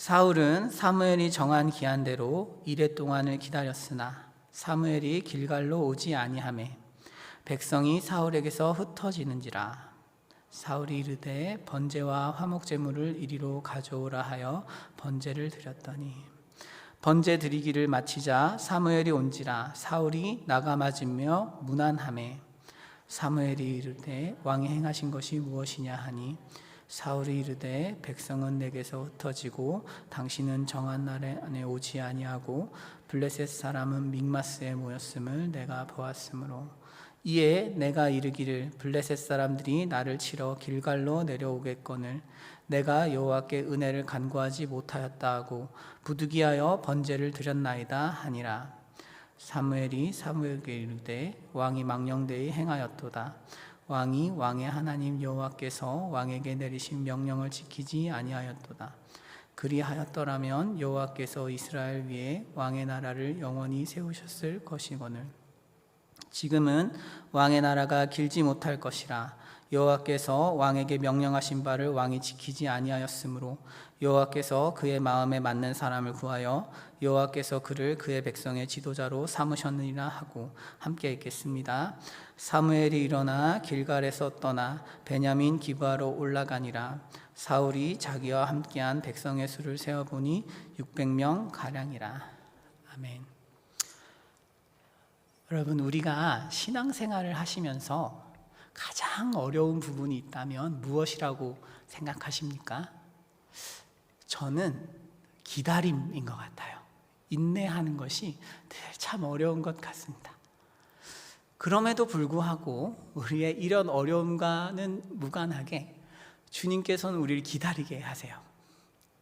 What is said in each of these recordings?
사울은 사무엘이 정한 기한대로 이레 동안을 기다렸으나 사무엘이 길갈로 오지 아니하매 백성이 사울에게서 흩어지는지라. 사울이 이르되 번제와 화목 제물을 이리로 가져오라 하여 번제를 드렸더니 번제 드리기를 마치자 사무엘이 온지라. 사울이 나가 맞으며 문안하매 사무엘이 이르되 왕이 행하신 것이 무엇이냐 하니 사울이 이르되 백성은 내게서 흩어지고 당신은 정한 날 안에 오지 아니하고 블레셋 사람은 믹마스에 모였음을 내가 보았으므로 이에 내가 이르기를 블레셋 사람들이 나를 치러 길갈로 내려오겠거늘 내가 여호와께 은혜를 간구하지 못하였다 하고 부득이하여 번제를 드렸나이다 하니라. 사무엘이 사무엘에게 이르되 왕이 망령되이 행하였도다. 왕이 왕의 하나님 여호와께서 왕에게 내리신 명령을 지키지 아니하였도다. 그리하였더라면 여호와께서 이스라엘 위에 왕의 나라를 영원히 세우셨을 것이거늘 지금은 왕의 나라가 길지 못할 것이라. 여호와께서 왕에게 명령하신 바를 왕이 지키지 아니하였으므로 여호와께서 그의 마음에 맞는 사람을 구하여 여호와께서 그를 그의 백성의 지도자로 삼으셨느니라 하고 함께 읽겠습니다. 사무엘이 일어나 길갈에서 떠나 베냐민 기브아로 올라가니라. 사울이 자기와 함께한 백성의 수를 세어보니 600명 가량이라. 아멘. 여러분, 우리가 신앙생활을 하시면서 가장 어려운 부분이 있다면 무엇이라고 생각하십니까? 저는 기다림인 것 같아요. 인내하는 것이 참 어려운 것 같습니다. 그럼에도 불구하고 우리의 이런 어려움과는 무관하게 주님께서는 우리를 기다리게 하세요.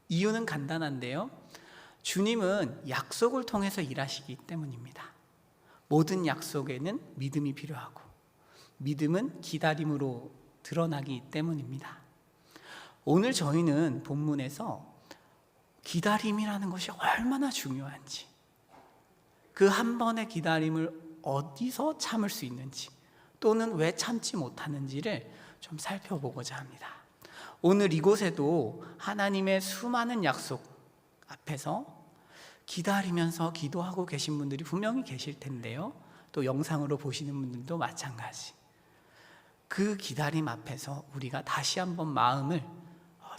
이유는 간단한데요. 주님은 약속을 통해서 일하시기 때문입니다. 모든 약속에는 믿음이 필요하고 믿음은 기다림으로 드러나기 때문입니다. 오늘 저희는 본문에서 기다림이라는 것이 얼마나 중요한지, 그 한 번의 기다림을 어디서 참을 수 있는지 또는 왜 참지 못하는지를 좀 살펴보고자 합니다. 오늘 이곳에도 하나님의 수많은 약속 앞에서 기다리면서 기도하고 계신 분들이 분명히 계실 텐데요. 또 영상으로 보시는 분들도 마찬가지. 그 기다림 앞에서 우리가 다시 한번 마음을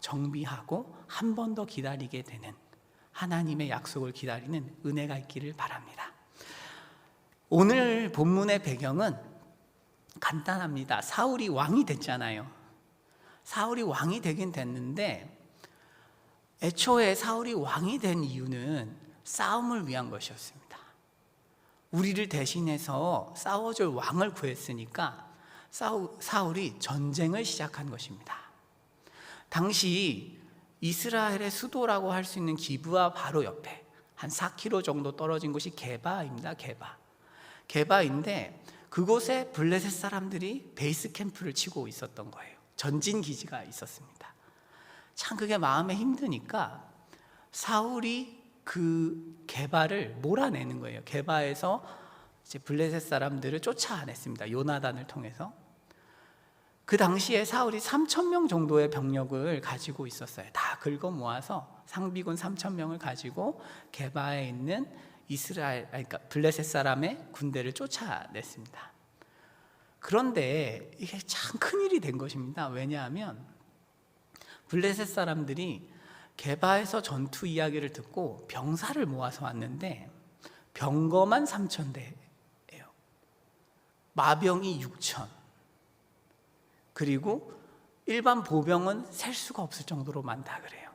정비하고 한 번 더 기다리게 되는 하나님의 약속을 기다리는 은혜가 있기를 바랍니다. 오늘 본문의 배경은 간단합니다. 사울이 왕이 됐잖아요. 사울이 왕이 되긴 됐는데 애초에 사울이 왕이 된 이유는 싸움을 위한 것이었습니다. 우리를 대신해서 싸워줄 왕을 구했으니까 사울이 전쟁을 시작한 것입니다. 당시 이스라엘의 수도라고 할 수 있는 기브아 바로 옆에 한 4km 정도 떨어진 곳이 게바입니다. 게바인데 그곳에 블레셋 사람들이 베이스 캠프를 치고 있었던 거예요. 전진 기지가 있었습니다. 참 그게 마음에 힘드니까 사울이 그 게바를 몰아내는 거예요. 게바에서 이제 블레셋 사람들을 쫓아냈습니다. 요나단을 통해서. 그 당시에 사울이 3,000명 정도의 병력을 가지고 있었어요. 다 긁어 모아서 상비군 3,000명을 가지고 게바에 있는 그러니까 블레셋 사람의 군대를 쫓아냈습니다. 그런데 이게 참 큰일이 된 것입니다. 왜냐하면 블레셋 사람들이 게바에서 전투 이야기를 듣고 병사를 모아서 왔는데 병거만 3,000대예요. 마병이 6,000. 그리고 일반 보병은 셀 수가 없을 정도로 많다 그래요.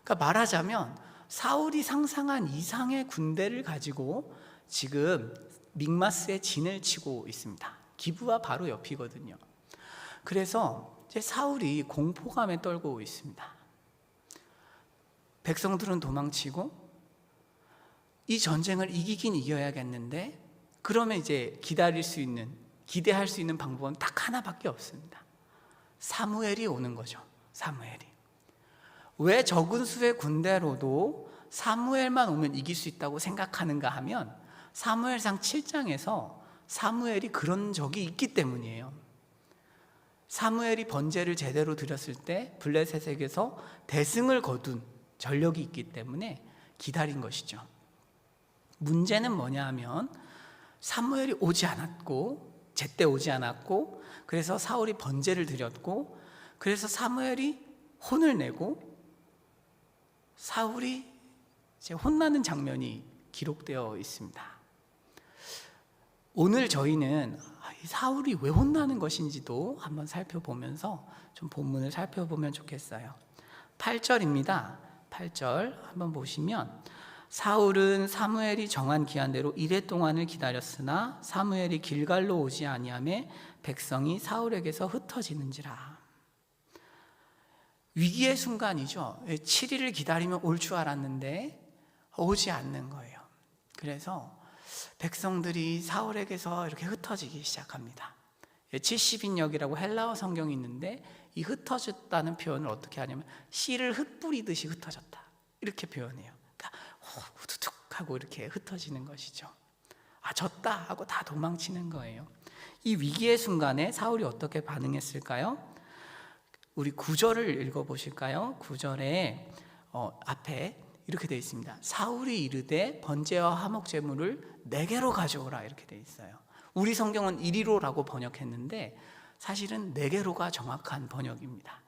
그러니까 말하자면 사울이 상상한 이상의 군대를 가지고 지금 믹마스에 진을 치고 있습니다. 기브와 바로 옆이거든요. 그래서 이제 사울이 공포감에 떨고 있습니다. 백성들은 도망치고 이 전쟁을 이기긴 이겨야겠는데 그러면 이제 기대할 수 있는 방법은 딱 하나밖에 없습니다. 사무엘이 오는 거죠. 사무엘이. 왜 적은 수의 군대로도 사무엘만 오면 이길 수 있다고 생각하는가 하면 사무엘상 7장에서 사무엘이 그런 적이 있기 때문이에요. 사무엘이 번제를 제대로 드렸을 때 블레셋에게서 대승을 거둔 전력이 있기 때문에 기다린 것이죠. 문제는 뭐냐 하면 사무엘이 오지 않았고 제때 오지 않았고, 그래서 사울이 번제를 드렸고, 그래서 사무엘이 혼을 내고 사울이 이제 혼나는 장면이 기록되어 있습니다. 오늘 저희는 사울이 왜 혼나는 것인지도 한번 살펴보면서 좀 본문을 살펴보면 좋겠어요. 8절입니다. 8절 한번 보시면, 사울은 사무엘이 정한 기한대로 이레 동안을 기다렸으나 사무엘이 길갈로 오지 아니하매 백성이 사울에게서 흩어지는지라. 위기의 순간이죠. 7일을 기다리면 올 줄 알았는데 오지 않는 거예요. 그래서 백성들이 사울에게서 이렇게 흩어지기 시작합니다. 70인역이라고 헬라어 성경이 있는데, 이 흩어졌다는 표현을 어떻게 하냐면 씨를 흩뿌리듯이 흩어졌다, 이렇게 표현해요. 그러니까 후두둑 하고 이렇게 흩어지는 것이죠. 졌다 하고 다 도망치는 거예요. 이 위기의 순간에 사울이 어떻게 반응했을까요? 우리 9절을 읽어보실까요? 9절에 앞에 이렇게 되어 있습니다. 사울이 이르되 번제와 화목제물을 내게로 가져오라, 이렇게 되어 있어요. 우리 성경은 이리로라고 번역했는데 사실은 내게로가 정확한 번역입니다.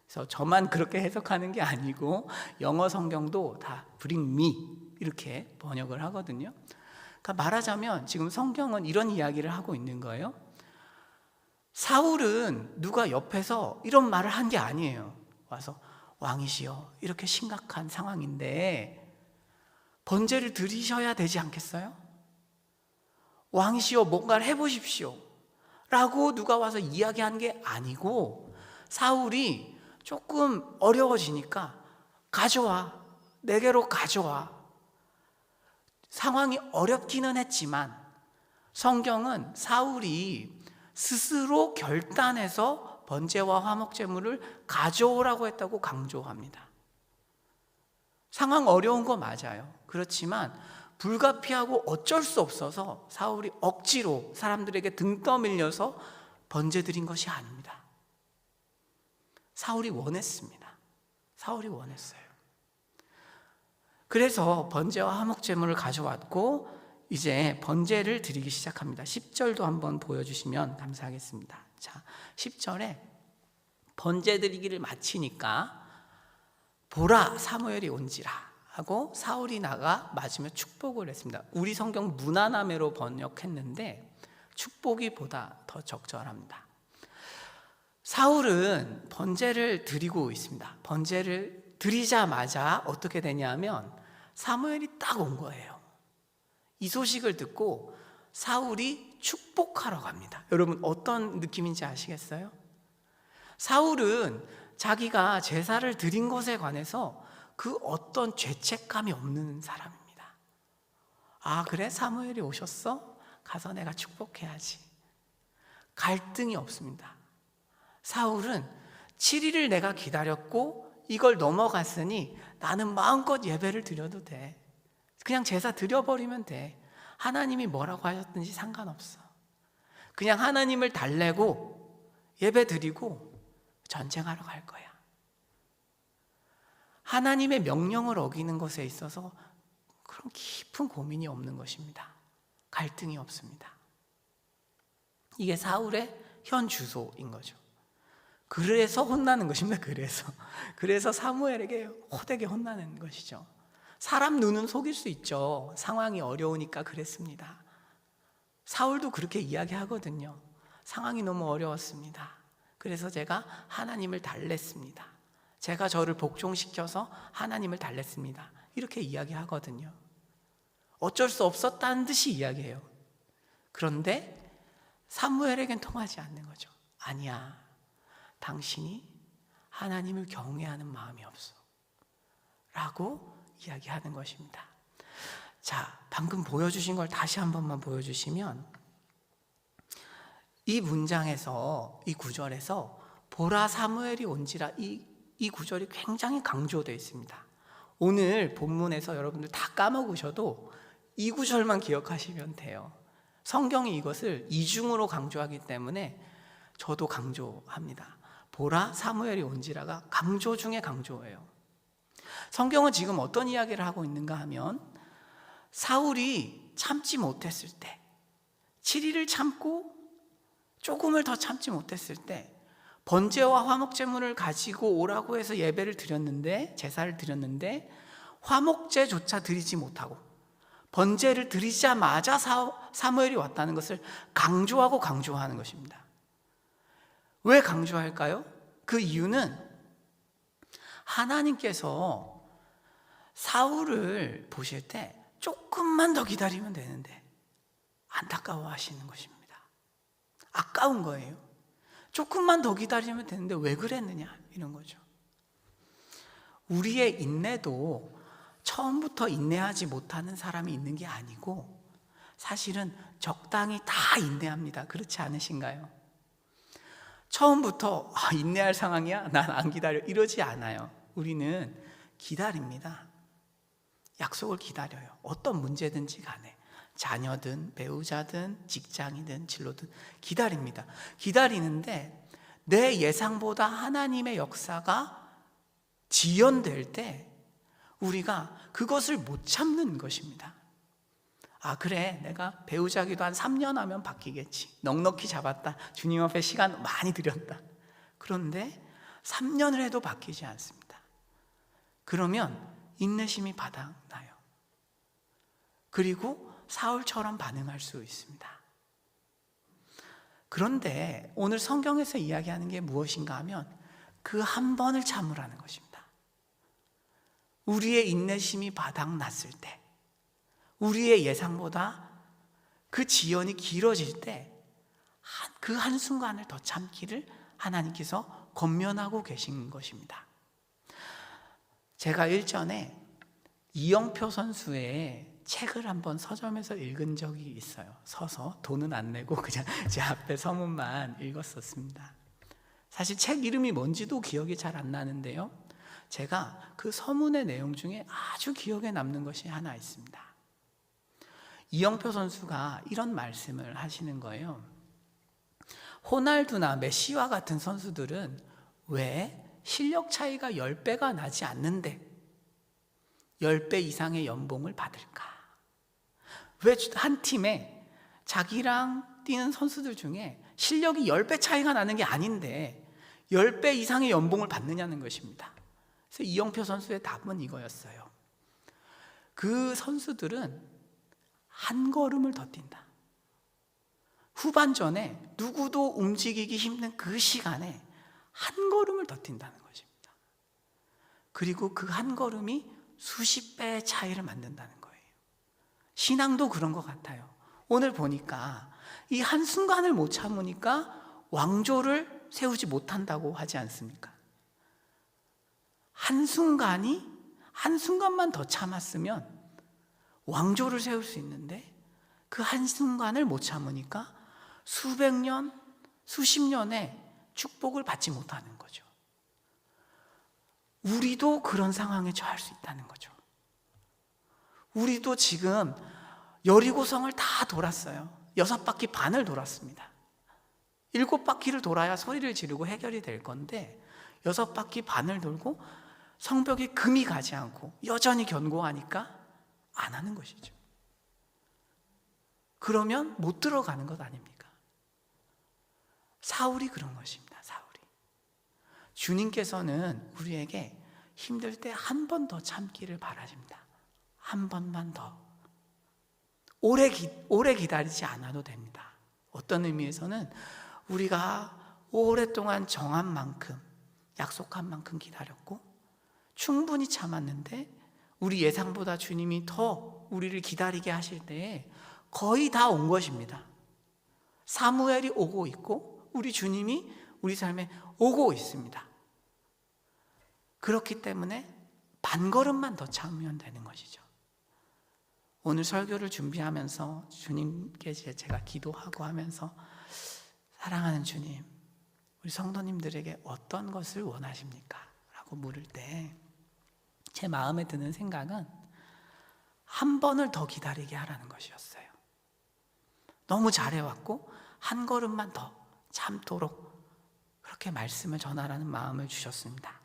그래서 저만 그렇게 해석하는 게 아니고 영어 성경도 다 bring me 이렇게 번역을 하거든요. 그러니까 말하자면 지금 성경은 이런 이야기를 하고 있는 거예요. 사울은 누가 옆에서 이런 말을 한 게 아니에요. 와서 왕이시여, 이렇게 심각한 상황인데 번제를 드리셔야 되지 않겠어요? 왕이시여, 뭔가를 해보십시오 라고 누가 와서 이야기한 게 아니고, 사울이 조금 어려워지니까 가져와, 내게로 가져와. 상황이 어렵기는 했지만 성경은 사울이 스스로 결단해서 번제와 화목제물을 가져오라고 했다고 강조합니다. 상황 어려운 거 맞아요. 그렇지만 불가피하고 어쩔 수 없어서 사울이 억지로 사람들에게 등 떠밀려서 번제 드린 것이 아닙니다. 사울이 원했습니다. 사울이 원했어요. 그래서 번제와 화목제물을 가져왔고 이제 번제를 드리기 시작합니다. 10절도 한번 보여주시면 감사하겠습니다. 자, 10절에 번제 드리기를 마치니까 보라, 사무엘이 온지라 하고 사울이 나가 맞으며 축복을 했습니다. 우리 성경 무난함으로 번역했는데 축복이보다 더 적절합니다. 사울은 번제를 드리고 있습니다. 번제를 드리자마자 어떻게 되냐면 사무엘이 딱 온 거예요. 이 소식을 듣고 사울이 축복하러 갑니다. 여러분 어떤 느낌인지 아시겠어요? 사울은 자기가 제사를 드린 것에 관해서 그 어떤 죄책감이 없는 사람입니다. 그래? 사무엘이 오셨어? 가서 내가 축복해야지. 갈등이 없습니다. 사울은 7일을 내가 기다렸고 이걸 넘어갔으니 나는 마음껏 예배를 드려도 돼. 그냥 제사 드려버리면 돼. 하나님이 뭐라고 하셨든지 상관없어. 그냥 하나님을 달래고 예배 드리고 전쟁하러 갈 거야. 하나님의 명령을 어기는 것에 있어서 그런 깊은 고민이 없는 것입니다. 갈등이 없습니다. 이게 사울의 현 주소인 거죠. 그래서 혼나는 것입니다. 그래서 사무엘에게 호되게 혼나는 것이죠. 사람 눈은 속일 수 있죠. 상황이 어려우니까 그랬습니다. 사울도 그렇게 이야기하거든요. 상황이 너무 어려웠습니다. 그래서 제가 하나님을 달랬습니다. 제가 저를 복종시켜서 하나님을 달랬습니다. 이렇게 이야기하거든요. 어쩔 수 없었다는 듯이 이야기해요. 그런데 사무엘에겐 통하지 않는 거죠. 아니야, 당신이 하나님을 경외하는 마음이 없어 라고 이야기하는 것입니다. 자, 방금 보여주신 걸 다시 한 번만 보여주시면 이 문장에서, 이 구절에서 보라 사무엘이 온지라, 이 구절이 굉장히 강조되어 있습니다. 오늘 본문에서 여러분들 다 까먹으셔도 이 구절만 기억하시면 돼요. 성경이 이것을 이중으로 강조하기 때문에 저도 강조합니다. 보라 사무엘이 온지라가 강조 중에 강조예요. 성경은 지금 어떤 이야기를 하고 있는가 하면 사울이 참지 못했을 때, 7일을 참고 조금을 더 참지 못했을 때 번제와 화목제물을 가지고 오라고 해서 예배를 드렸는데, 제사를 드렸는데 화목제조차 드리지 못하고 번제를 드리자마자 사무엘이 왔다는 것을 강조하는 것입니다. 왜 강조할까요? 그 이유는 하나님께서 사울을 보실 때 조금만 더 기다리면 되는데 안타까워하시는 것입니다. 아까운 거예요. 조금만 더 기다리면 되는데 왜 그랬느냐, 이런 거죠. 우리의 인내도 처음부터 인내하지 못하는 사람이 있는 게 아니고 사실은 적당히 다 인내합니다. 그렇지 않으신가요? 처음부터 인내할 상황이야? 난 안 기다려. 이러지 않아요. 우리는 기다립니다. 약속을 기다려요. 어떤 문제든지 간에. 자녀든 배우자든 직장이든 진로든 기다립니다. 기다리는데 내 예상보다 하나님의 역사가 지연될 때 우리가 그것을 못 참는 것입니다. 아, 그래, 내가 배우자기도 한 3년 하면 바뀌겠지. 넉넉히 잡았다. 주님 앞에 시간 많이 들였다. 그런데 3년을 해도 바뀌지 않습니다. 그러면 인내심이 바닥나요. 그리고 사울처럼 반응할 수 있습니다. 그런데 오늘 성경에서 이야기하는 게 무엇인가 하면 그 한 번을 참으라는 것입니다. 우리의 인내심이 바닥났을 때, 우리의 예상보다 그 지연이 길어질 때 그 한순간을 더 참기를 하나님께서 권면하고 계신 것입니다. 제가 일전에 이영표 선수의 책을 한번 서점에서 읽은 적이 있어요. 서서 돈은 안 내고 그냥 제 앞에 서문만 읽었었습니다. 사실 책 이름이 뭔지도 기억이 잘 안 나는데요, 제가 그 서문의 내용 중에 아주 기억에 남는 것이 하나 있습니다. 이영표 선수가 이런 말씀을 하시는 거예요. 호날두나 메시와 같은 선수들은 왜 실력 차이가 10배가 나지 않는데 10배 이상의 연봉을 받을까? 왜 한 팀에 자기랑 뛰는 선수들 중에 실력이 10배 차이가 나는 게 아닌데 10배 이상의 연봉을 받느냐는 것입니다. 그래서 이영표 선수의 답은 이거였어요. 그 선수들은 한 걸음을 더 뛴다. 후반전에 누구도 움직이기 힘든 그 시간에 한 걸음을 더 뛴다는 것입니다. 그리고 그 한 걸음이 수십 배의 차이를 만든다는 거예요. 신앙도 그런 것 같아요. 오늘 보니까 이 한순간을 못 참으니까 왕조를 세우지 못한다고 하지 않습니까? 한순간만 더 참았으면 왕조를 세울 수 있는데 그 한순간을 못 참으니까 수백 년, 수십 년의 축복을 받지 못하는 거죠. 우리도 그런 상황에 처할 수 있다는 거죠. 우리도 지금 여리고성을 다 돌았어요. 6바퀴 반을 돌았습니다. 7바퀴를 돌아야 소리를 지르고 해결이 될 건데 6바퀴 반을 돌고 성벽에 금이 가지 않고 여전히 견고하니까 안 하는 것이죠. 그러면 못 들어가는 것 아닙니까? 사울이 그런 것입니다. 사울이. 주님께서는 우리에게 힘들 때 한 번 더 참기를 바라십니다. 한 번만 더. 오래 기다리지 않아도 됩니다. 어떤 의미에서는 우리가 오랫동안 정한 만큼, 약속한 만큼 기다렸고 충분히 참았는데 우리 예상보다 주님이 더 우리를 기다리게 하실 때에 거의 다 온 것입니다. 사무엘이 오고 있고 우리 주님이 우리 삶에 오고 있습니다. 그렇기 때문에 반걸음만 더 참으면 되는 것이죠. 오늘 설교를 준비하면서 주님께 제가 기도하고 하면서 사랑하는 주님, 우리 성도님들에게 어떤 것을 원하십니까? 라고 물을 때 제 마음에 드는 생각은 한 번을 더 기다리게 하라는 것이었어요. 너무 잘해왔고 한 걸음만 더 참도록 그렇게 말씀을 전하라는 마음을 주셨습니다.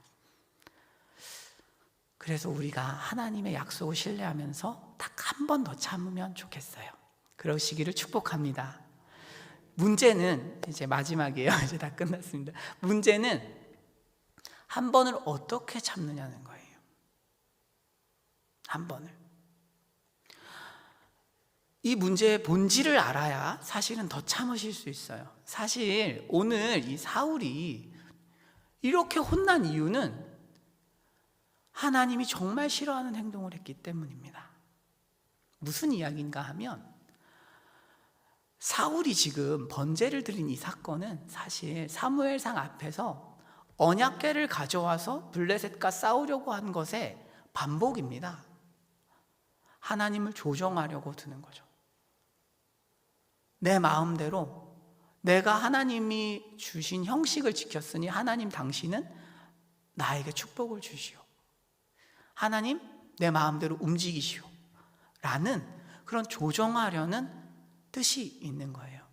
그래서 우리가 하나님의 약속을 신뢰하면서 딱 한 번 더 참으면 좋겠어요. 그러시기를 축복합니다. 문제는 이제 마지막이에요. 이제 다 끝났습니다. 문제는 한 번을 어떻게 참느냐는 거예요. 한 번을. 이 문제의 본질을 알아야 사실은 더 참으실 수 있어요. 사실 오늘 이 사울이 이렇게 혼난 이유는 하나님이 정말 싫어하는 행동을 했기 때문입니다. 무슨 이야기인가 하면 사울이 지금 번제를 드린 이 사건은 사실 사무엘상 앞에서 언약궤를 가져와서 블레셋과 싸우려고 한 것의 반복입니다. 하나님을 조정하려고 드는 거죠. 내 마음대로 내가 하나님이 주신 형식을 지켰으니 하나님 당신은 나에게 축복을 주시오. 하나님 내 마음대로 움직이시오. 라는 그런 조정하려는 뜻이 있는 거예요.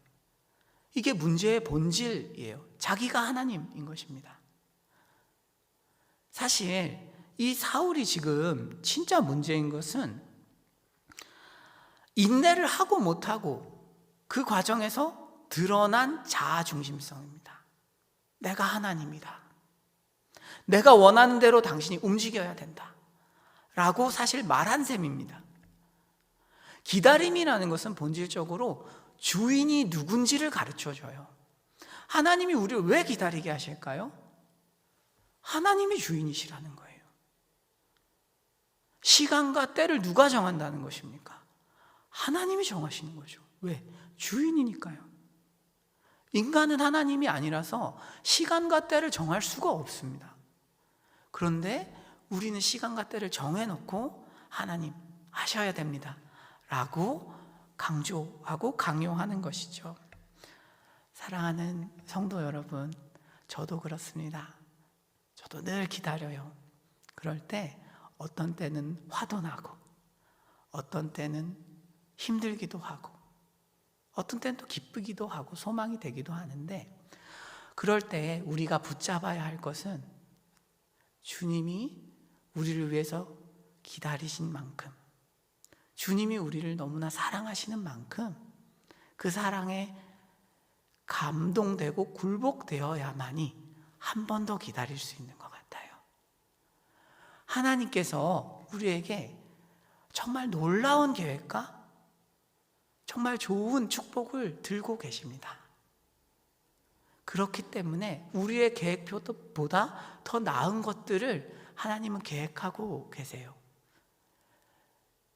이게 문제의 본질이에요. 자기가 하나님인 것입니다. 사실 이 사울이 지금 진짜 문제인 것은 인내를 하고 못하고 그 과정에서 드러난 자아 중심성입니다. 내가 하나님이다. 내가 원하는 대로 당신이 움직여야 된다. 라고 사실 말한 셈입니다. 기다림이라는 것은 본질적으로 주인이 누군지를 가르쳐줘요. 하나님이 우리를 왜 기다리게 하실까요? 하나님이 주인이시라는 거예요. 시간과 때를 누가 정한다는 것입니까? 하나님이 정하시는 거죠. 왜? 주인이니까요. 인간은 하나님이 아니라서 시간과 때를 정할 수가 없습니다. 그런데 우리는 시간과 때를 정해놓고 하나님 하셔야 됩니다 라고 강조하고 강요하는 것이죠. 사랑하는 성도 여러분, 저도 그렇습니다. 저도 늘 기다려요. 그럴 때 어떤 때는 화도 나고 어떤 때는 힘들기도 하고 어떤 때는 또 기쁘기도 하고 소망이 되기도 하는데, 그럴 때 우리가 붙잡아야 할 것은 주님이 우리를 위해서 기다리신 만큼, 주님이 우리를 너무나 사랑하시는 만큼 그 사랑에 감동되고 굴복되어야만이 한 번 더 기다릴 수 있는 것 같아요. 하나님께서 우리에게 정말 놀라운 계획과 정말 좋은 축복을 들고 계십니다. 그렇기 때문에 우리의 계획표보다 더 나은 것들을 하나님은 계획하고 계세요.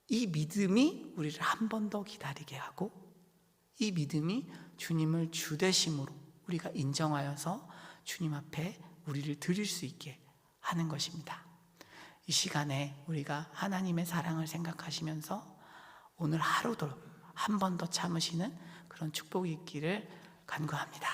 이 믿음이 우리를 한 번 더 기다리게 하고, 이 믿음이 주님을 주되심으로 우리가 인정하여서 주님 앞에 우리를 드릴 수 있게 하는 것입니다. 이 시간에 우리가 하나님의 사랑을 생각하시면서 오늘 하루도 한 번 더 참으시는 그런 축복이 있기를 간구합니다.